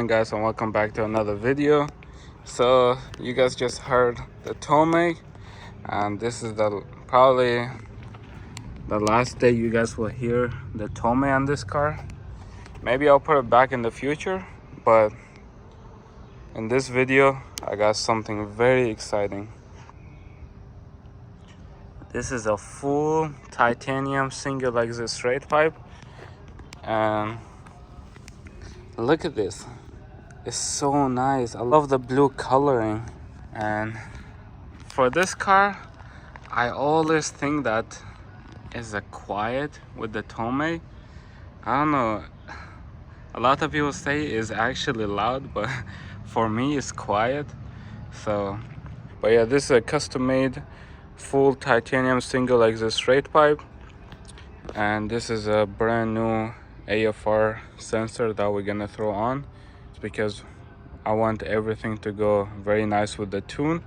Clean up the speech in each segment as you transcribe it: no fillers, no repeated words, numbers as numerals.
morning guys, and welcome back to another video. So you guys just heard the Tomei, and this is probably the last day you guys will hear the Tomei on this car. Maybe I'll put it back in the future, but in this video I got something very exciting. This is a full titanium single exit straight pipe, and look at this. It's so nice. I love the blue coloring. And for this car, I always think that is a quiet with the Tomei. I don't know, a lot of people say it's actually loud, but for me it's quiet. So but yeah, this is a custom made full titanium single exit straight pipe, and this is a brand new AFR sensor that we're gonna throw on. It's because I want everything to go very nice with the tune.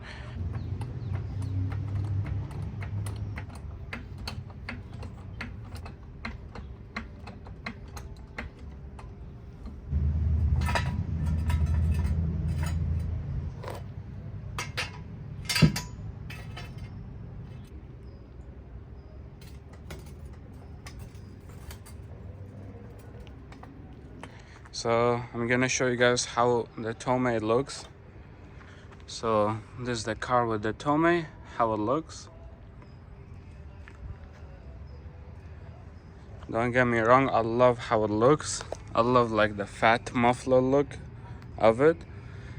So I'm gonna show you guys how the Tomei looks. So this is the car with the Tomei, how it looks. Don't get me wrong, I love how it looks. I love like the fat muffler look of it.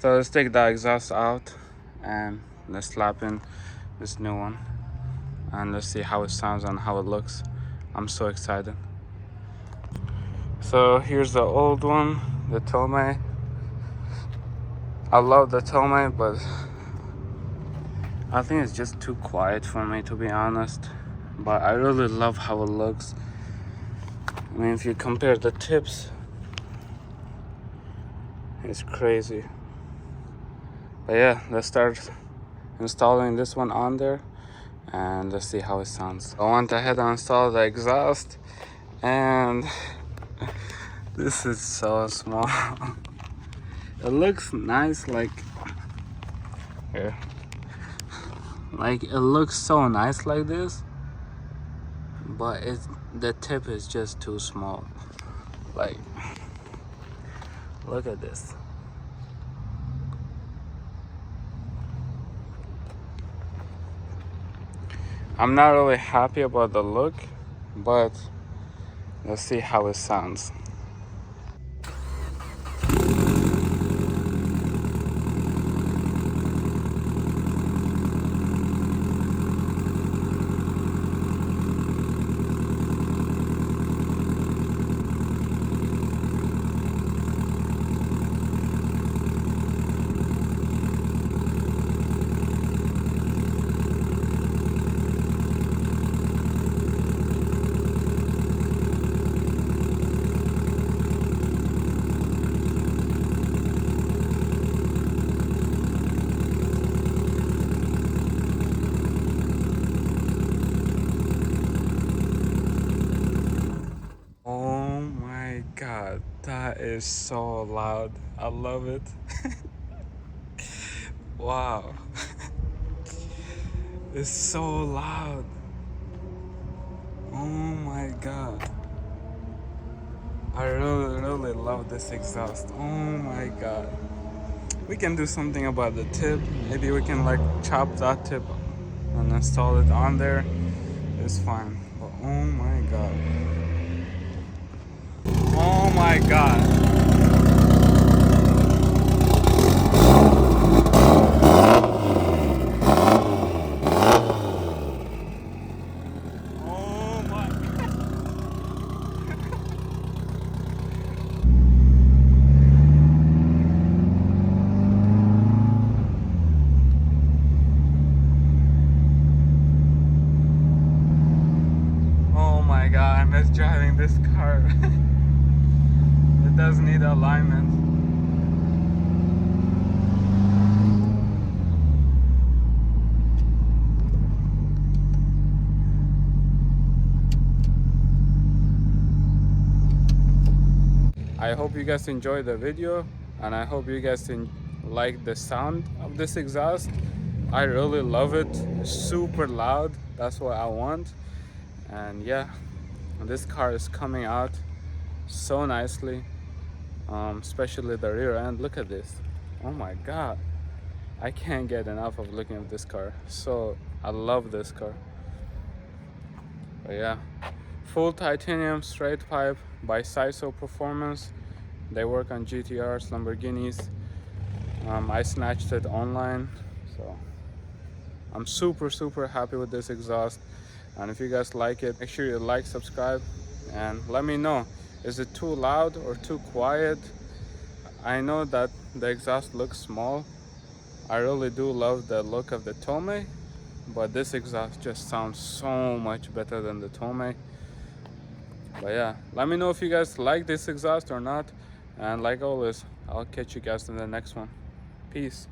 So let's take the exhaust out and let's slap in this new one, and let's see how it sounds and how it looks. I'm so excited. So here's the old one, the Tomei. I love the Tomei, but I think it's just too quiet for me, to be honest. But I really love how it looks. I mean, if you compare the tips, it's crazy. But yeah, let's start installing this one on there and let's see how it sounds. I went ahead and installed the exhaust, and this is so small. It looks nice, like here. Like it looks so nice like this, but the tip is just too small. Like, look at this. I'm not really happy about the look, but let's see how it sounds. God, that is so loud. I love it. Wow. It's so loud. Oh my God. I really love this exhaust. Oh my God. We can do something about the tip. Maybe we can like chop that tip and install it on there. It's fine. But oh my God. Oh my God. Oh my. Oh my God, I miss driving this car. It does need alignment. I hope you guys enjoyed the video. and I hope you guys like the sound of this exhaust. I really love it. It's super loud. That's what I want. And yeah, this car is coming out so nicely, especially the rear end. Look at this. Oh my god, I can't get enough of looking at this car. So I love this car. But yeah, full titanium straight pipe by CICIO Performance. They work on GTRs, Lamborghinis. I snatched it online, so I'm super happy with this exhaust. And if you guys like it, make sure you like, subscribe, and let me know, is it too loud or too quiet? I know that the exhaust looks small. I really do love the look of the Tomei, but this exhaust just sounds so much better than the Tomei. But yeah, let me know if you guys like this exhaust or not. And like always, I'll catch you guys in the next one. Peace.